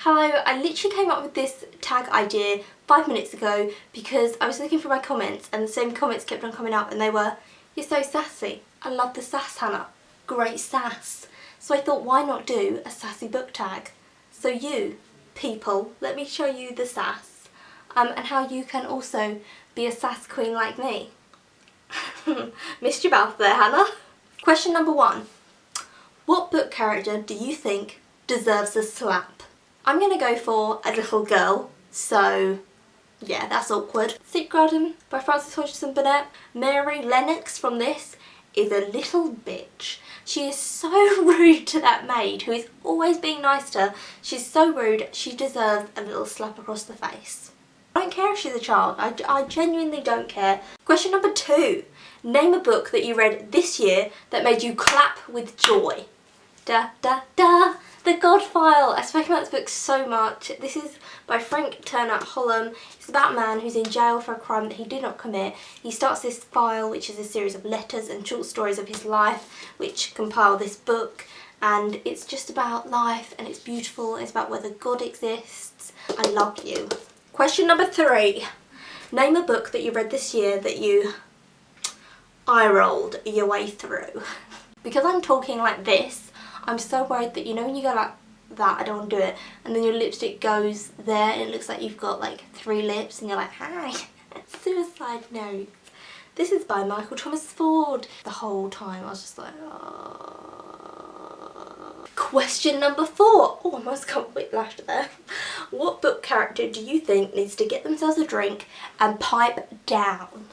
Hello, I literally came up with this tag idea 5 minutes ago because I was looking for my comments and the same comments kept on coming up and they were, "You're so sassy. I love the sass, Hannah. Great sass." So I thought, why not do a sassy book tag? So you, people, let me show you the sass and how you can also be a sass queen like me. Missed your mouth there, Hannah. Question number 1. What book character do you think deserves a slap? I'm going to go for a little girl, so yeah, that's awkward. Sick Garden by Frances Hodgson Burnett. Mary Lennox from this is a little bitch. She is so rude to that maid who is always being nice to her. She's so rude, she deserves a little slap across the face. I don't care if she's a child, I genuinely don't care. Question number 2. Name a book that you read this year that made you clap with joy. Da da da! The God File. I've spoken about this book so much. This is by Frank Turner Holland. It's about a man who's in jail for a crime that he did not commit. He starts this file, which is a series of letters and short stories of his life, which compile this book. And it's just about life, and it's beautiful. It's about whether God exists. I love you. Question number 3. Name a book that you read this year that you eye-rolled your way through. Because I'm talking like this, I'm so worried that, you know when you go like that, I don't want to do it, and then your lipstick goes there and it looks like you've got like 3 lips and you're like, hi. Suicide note. This is by Michael Thomas Ford. The whole time I was just like, oh. Question number 4. Oh, I almost got whiplash there. What book character do you think needs to get themselves a drink and pipe down?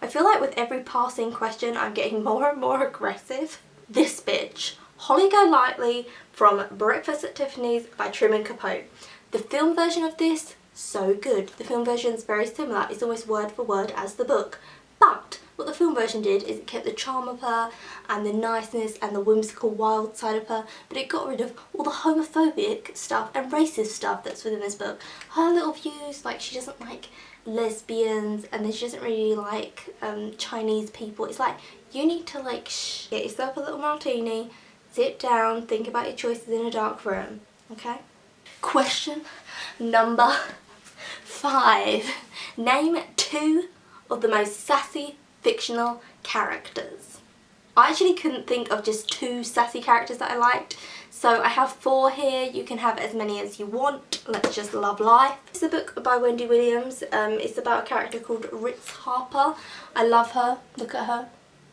I feel like with every passing question I'm getting more and more aggressive. This bitch. Holly Golightly from Breakfast at Tiffany's by Truman Capote. The film version of this, so good. The film version is very similar. It's almost word for word as the book. But what the film version did is it kept the charm of her and the niceness and the whimsical wild side of her, but it got rid of all the homophobic stuff and racist stuff that's within this book. Her little views, like she doesn't like lesbians and then she doesn't really like Chinese people. It's like, you need to like get yourself a little martini, sit down, think about your choices in a dark room, okay? Question number 5. Name 2 of the most sassy fictional characters. I actually couldn't think of just 2 sassy characters that I liked, so I have 4 here. You can have as many as you want. Let's just love life. It's a book by Wendy Williams. It's about a character called Ritz Harper. I love her. Look at her.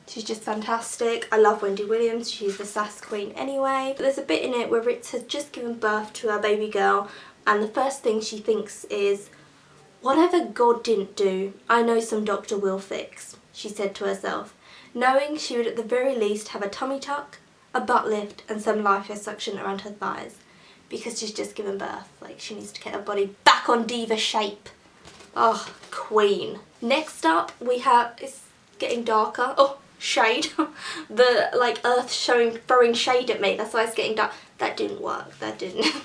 She's just fantastic. I love Wendy Williams. She's the sass queen anyway. But there's a bit in it where Ritz has just given birth to her baby girl, and the first thing she thinks is, whatever God didn't do, I know some doctor will fix, she said to herself, knowing she would at the very least have a tummy tuck, a butt lift and some liposuction around her thighs, because she's just given birth. Like, she needs to get her body back on diva shape. Oh, queen. Next up we have, it's getting darker. Oh, shade. The like earth throwing shade at me, that's why it's getting dark. That didn't work, that didn't.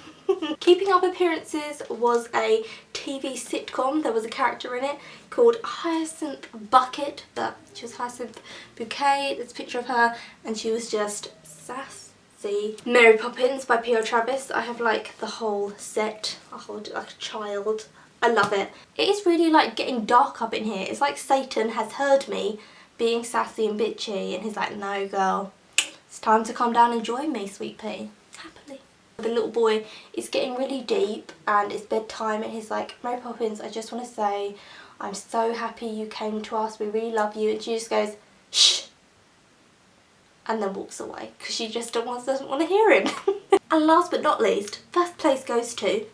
Keeping Up Appearances was a TV sitcom. There was a character in it called Hyacinth Bucket, but she was Hyacinth Bouquet. There's a picture of her and she was just sassy. Mary Poppins by P.O. Travis. I have like the whole set. I hold it like a child. I love it. It is really like getting dark up in here. It's like Satan has heard me being sassy and bitchy and he's like, no girl, it's time to come down and join me, sweet pea. Happily. The little boy is getting really deep and it's bedtime and he's like, Mary Poppins, I just want to say I'm so happy you came to us, we really love you, and she just goes, shh, and then walks away because she just doesn't want to hear him. And last but not least, first place goes to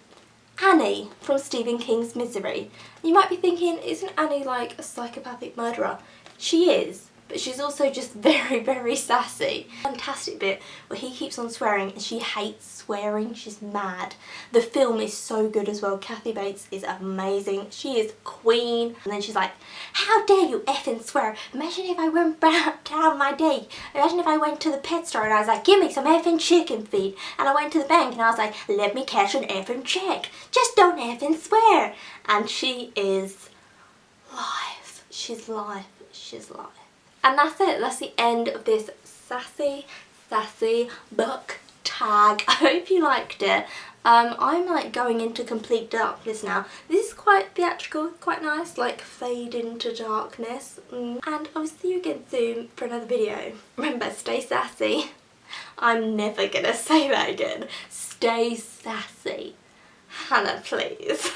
Annie from Stephen King's Misery. You might be thinking, isn't Annie like a psychopathic murderer? She is, but she's also just very, very sassy. Fantastic bit where he keeps on swearing and she hates swearing. She's mad. The film is so good as well. Kathy Bates is amazing. She is queen. And then she's like, how dare you effing swear? Imagine if I went down my day. Imagine if I went to the pet store and I was like, give me some effing chicken feed. And I went to the bank and I was like, let me cash an effing check. Just don't effing swear. And she is life. She's life. She's life. And that's it. That's the end of this sassy book tag. I hope you liked it. I'm like going into complete darkness now. This is quite theatrical, quite nice, like fade into darkness. And I'll see you again soon for another video. Remember, stay sassy. I'm never gonna say that again. Stay sassy. Hannah, please.